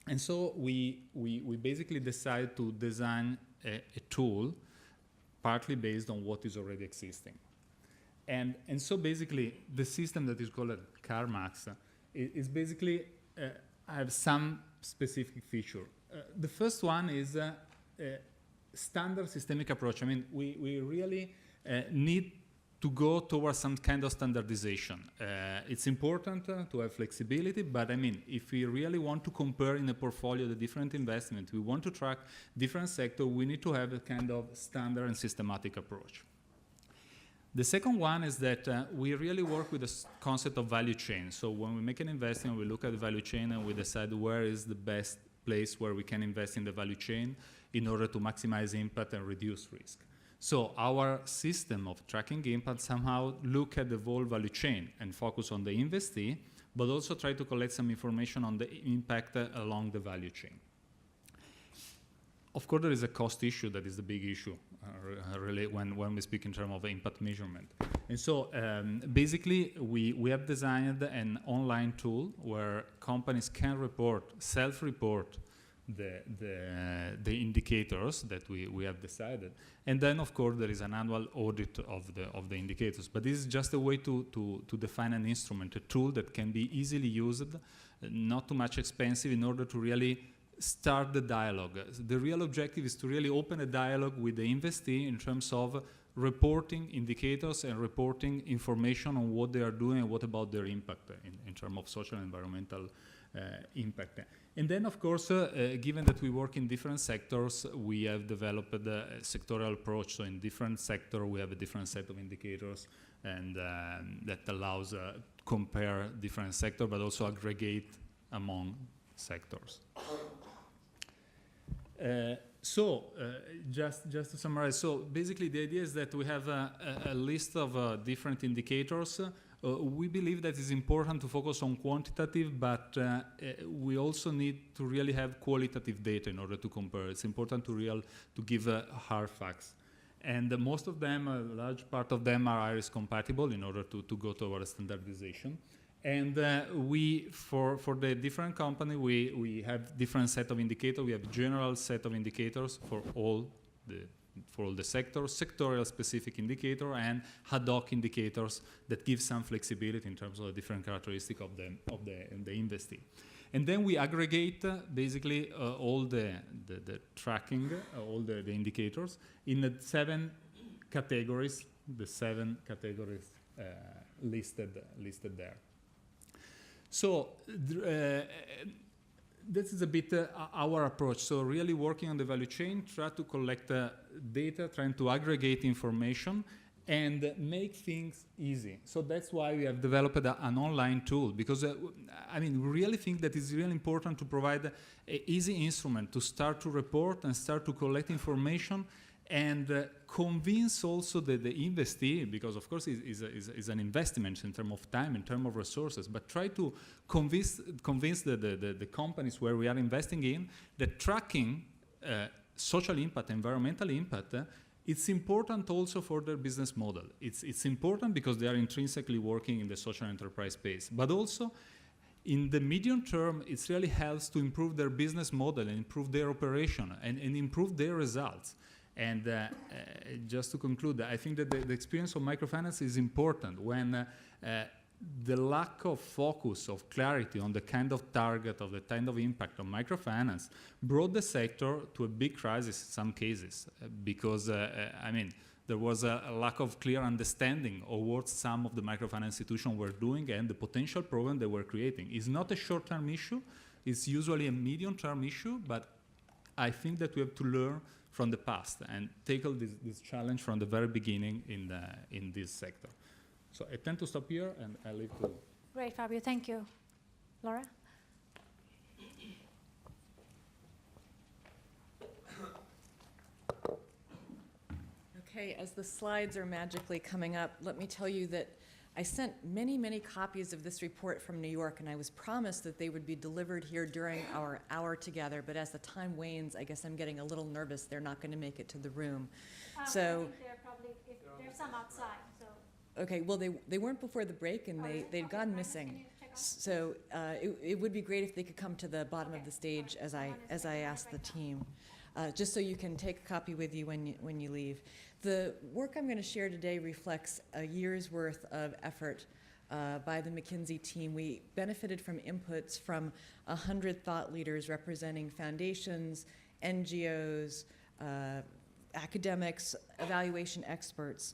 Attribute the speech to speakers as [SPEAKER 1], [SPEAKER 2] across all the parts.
[SPEAKER 1] And so we basically decided to design a tool partly based on what is already existing. And so basically the system that is called CarMax is basically have some specific feature. The first one is standard systemic approach. I mean, we really need to go towards some kind of standardization. It's important to have flexibility, but I mean, if we really want to compare in a portfolio the different investments, we want to track different sectors, we need to have a kind of standard and systematic approach. The second one is that we really work with the concept of value chain. So when we make an investment, we look at the value chain and we decide where is the best place where we can invest in the value chain in order to maximize impact and reduce risk. So our system of tracking impact somehow look at the whole value chain and focus on the investee, but also try to collect some information on the impact along the value chain. Of course, there is a cost issue that is the big issue really when we speak in terms of impact measurement. And so basically, we have designed an online tool where companies can report, self-report the indicators that we have decided. And then, of course, there is an annual audit of the indicators. But this is just a way to define an instrument, a tool that can be easily used, not too much expensive, in order to really start the dialogue. The real objective is to really open a dialogue with the investee in terms of reporting indicators and reporting information on what they are doing and what about their impact in terms of social and environmental impact. And then, of course, given that we work in different sectors, we have developed a sectorial approach. So in different sectors, we have a different set of indicators, and that allows compare different sectors, but also aggregate among sectors. Just to summarize, so basically the idea is that we have a list of different indicators. We believe that it's important to focus on quantitative, but we also need to really have qualitative data in order to compare. It's important to give hard facts. And most of them, a large part of them are iris compatible in order to go toward standardization. And for the different company, we have different set of indicators. We have general set of indicators for all the sectors, sectorial specific indicator, and ad hoc indicators that give some flexibility in terms of the different characteristics of the investee. And then we aggregate basically all the tracking, all the indicators in the 7 categories, listed there. So this is a bit our approach. So really working on the value chain, try to collect data, trying to aggregate information, and make things easy. So that's why we have developed an online tool, because I mean, we really think that it's really important to provide an easy instrument to start to report and start to collect information, and convince also the investee, because of course is an investment in terms of time, in terms of resources, but try to convince the companies where we are investing in that tracking social impact, environmental impact, it's important also for their business model. It's important because they are intrinsically working in the social enterprise space, but also in the medium term, it really helps to improve their business model and improve their operation and improve their results. And just to conclude, I think that the experience of microfinance is important when the lack of focus, of clarity on the kind of target, of the kind of impact of microfinance brought the sector to a big crisis in some cases, because, I mean, there was a lack of clear understanding of what some of the microfinance institutions were doing and the potential problem they were creating. It's not a short-term issue, it's usually a medium-term issue, but I think that we have to learn from the past and tackle this challenge from the very beginning in this sector. So I tend to stop here, and I leave to...
[SPEAKER 2] Great, Fabio, thank you. Laura?
[SPEAKER 3] Okay, as the slides are magically coming up, let me tell you that I sent many, many copies of this report from New York, and I was promised that they would be delivered here during our hour together, but as the time wanes, I guess I'm getting a little nervous they're not going to make it to the room. So
[SPEAKER 2] I think they're probably, there's some outside, so.
[SPEAKER 3] Okay, well, they weren't before the break, and they'd gone missing. So it would be great if they could come to the bottom of the stage as I ask the team, just so you can take a copy with you when you leave. The work I'm going to share today reflects a year's worth of effort by the McKinsey team. We benefited from inputs from 100 thought leaders representing foundations, NGOs, academics, evaluation experts.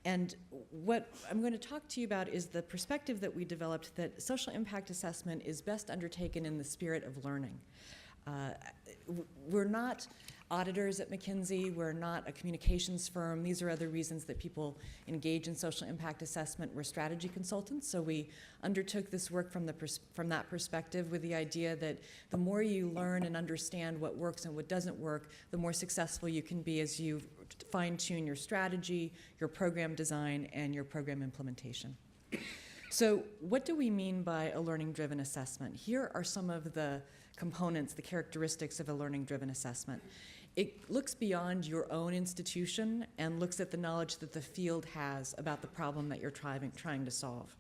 [SPEAKER 3] And what I'm going to talk to you about is the perspective that we developed that social impact assessment is best undertaken in the spirit of learning. We're not auditors at McKinsey. We're not a communications firm. These are other reasons that people engage in social impact assessment. We're strategy consultants, so we undertook this work from that perspective with the idea that the more you learn and understand what works and what doesn't work, the more successful you can be as you fine-tune your strategy, your program design, and your program implementation. So what do we mean by a learning-driven assessment? Here are some of the components, the characteristics of a learning-driven assessment. It looks beyond your own institution and looks at the knowledge that the field has about the problem that you're trying to solve.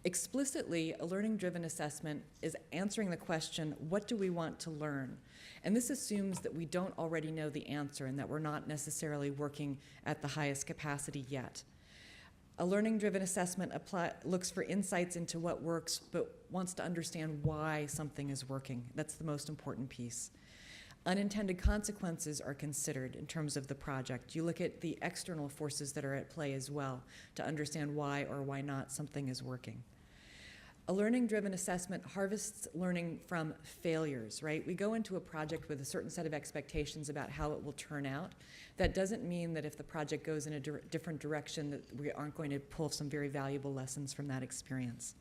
[SPEAKER 3] Explicitly, a learning-driven assessment is answering the question, what do we want to learn? And this assumes that we don't already know the answer and that we're not necessarily working at the highest capacity yet. A learning-driven assessment looks for insights into what works, but wants to understand why something is working. That's the most important piece. Unintended consequences are considered in terms of the project. You look at the external forces that are at play as well to understand why or why not something is working. A learning-driven assessment harvests learning from failures, right? We go into a project with a certain set of expectations about how it will turn out. That doesn't mean that if the project goes in a different direction that we aren't going to pull some very valuable lessons from that experience.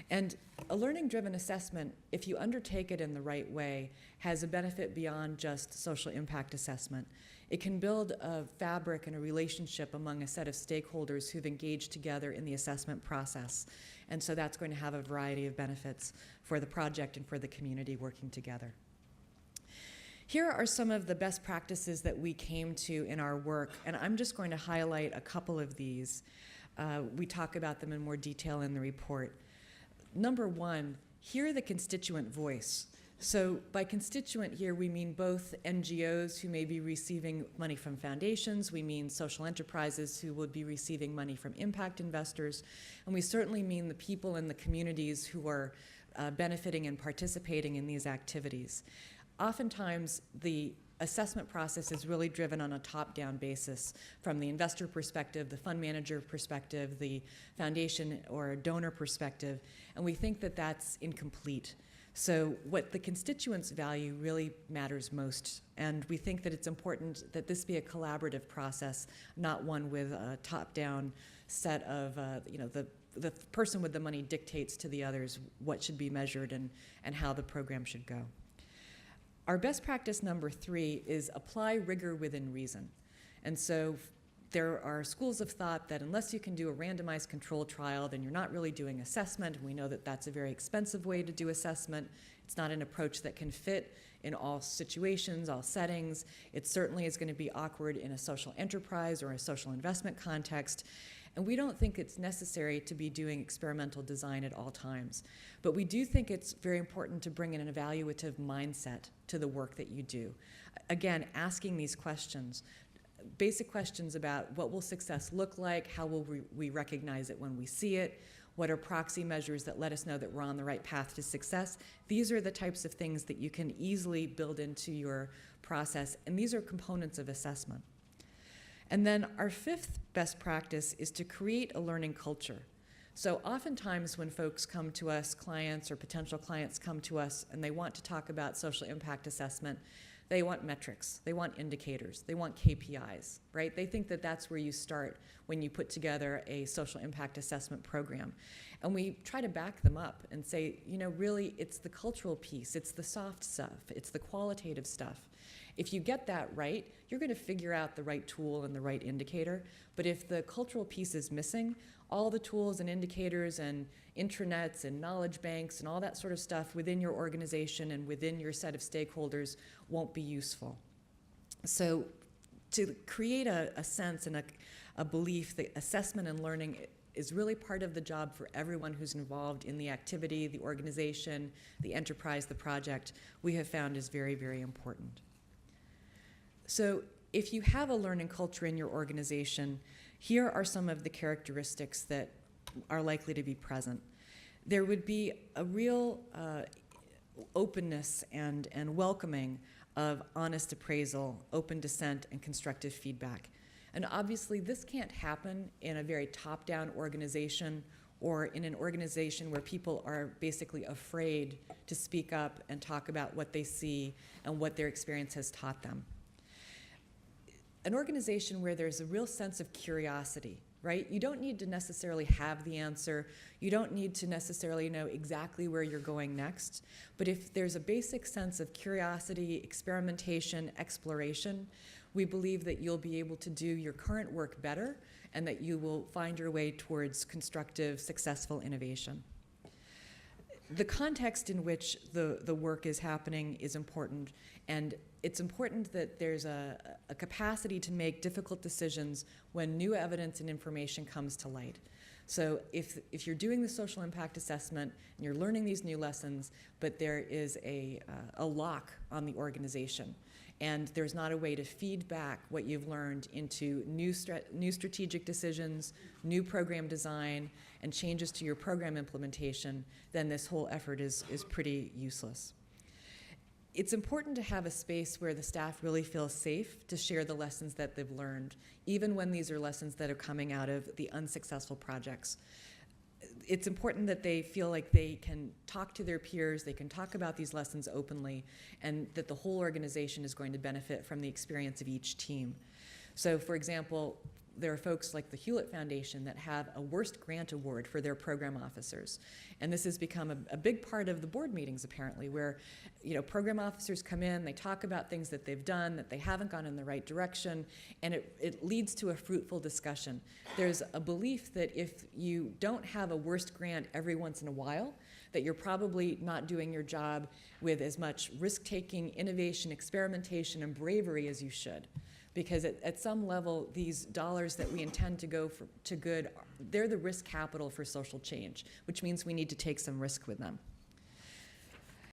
[SPEAKER 3] And a learning-driven assessment, if you undertake it in the right way, has a benefit beyond just social impact assessment. It can build a fabric and a relationship among a set of stakeholders who've engaged together in the assessment process. And so that's going to have a variety of benefits for the project and for the community working together. Here are some of the best practices that we came to in our work, and I'm just going to highlight a couple of these. We talk about them in more detail in the report. Number one, hear the constituent voice. So by constituent here, we mean both NGOs who may be receiving money from foundations, we mean social enterprises who would be receiving money from impact investors, and we certainly mean the people in the communities who are benefiting and participating in these activities. Oftentimes, the assessment process is really driven on a top-down basis from the investor perspective, the fund manager perspective, the foundation or donor perspective, and we think that that's incomplete. So what the constituents value really matters most, and we think that it's important that this be a collaborative process, not one with a top-down set of, the person with the money dictates to the others what should be measured and how the program should go. Our best practice number 3 is apply rigor within reason. And so there are schools of thought that unless you can do a randomized control trial, then you're not really doing assessment. And we know that that's a very expensive way to do assessment. It's not an approach that can fit in all situations, all settings. It certainly is going to be awkward in a social enterprise or a social investment context. And we don't think it's necessary to be doing experimental design at all times. But we do think it's very important to bring in an evaluative mindset to the work that you do. Again, asking these questions, basic questions about what will success look like, how will we recognize it when we see it, what are proxy measures that let us know that we're on the right path to success. These are the types of things that you can easily build into your process, and these are components of assessment. And then our 5th best practice is to create a learning culture. So oftentimes when folks come to us, clients or potential clients come to us and they want to talk about social impact assessment, they want metrics, they want indicators, they want KPIs, right? They think that that's where you start when you put together a social impact assessment program. And we try to back them up and say, really it's the cultural piece, it's the soft stuff, it's the qualitative stuff. If you get that right, you're going to figure out the right tool and the right indicator. But if the cultural piece is missing, all the tools and indicators and intranets and knowledge banks and all that sort of stuff within your organization and within your set of stakeholders won't be useful. So to create a sense and a belief that assessment and learning is really part of the job for everyone who's involved in the activity, the organization, the enterprise, the project, we have found is very, very important. So if you have a learning culture in your organization, here are some of the characteristics that are likely to be present. There would be a real openness and welcoming of honest appraisal, open dissent, and constructive feedback. And obviously, this can't happen in a very top-down organization or in an organization where people are basically afraid to speak up and talk about what they see and what their experience has taught them. An organization where there's a real sense of curiosity, right? You don't need to necessarily have the answer. You don't need to necessarily know exactly where you're going next. But if there's a basic sense of curiosity, experimentation, exploration, we believe that you'll be able to do your current work better and that you will find your way towards constructive, successful innovation. The context in which the work is happening is important, and it's important that there's a capacity to make difficult decisions when new evidence and information comes to light. So if you're doing the social impact assessment and you're learning these new lessons, but there is a lock on the organization, and there's not a way to feed back what you've learned into new strategic decisions, new program design, and changes to your program implementation, then this whole effort is pretty useless. It's important to have a space where the staff really feels safe to share the lessons that they've learned, even when these are lessons that are coming out of the unsuccessful projects. It's important that they feel like they can talk to their peers, they can talk about these lessons openly, and that the whole organization is going to benefit from the experience of each team. So, for example, there are folks like the Hewlett Foundation that have a worst grant award for their program officers. And this has become a big part of the board meetings, apparently, where program officers come in, they talk about things that they've done, that they haven't gone in the right direction, and it leads to a fruitful discussion. There's a belief that if you don't have a worst grant every once in a while, that you're probably not doing your job with as much risk-taking, innovation, experimentation, and bravery as you should. Because at some level, these dollars that we intend to go to good, they're the risk capital for social change, which means we need to take some risk with them.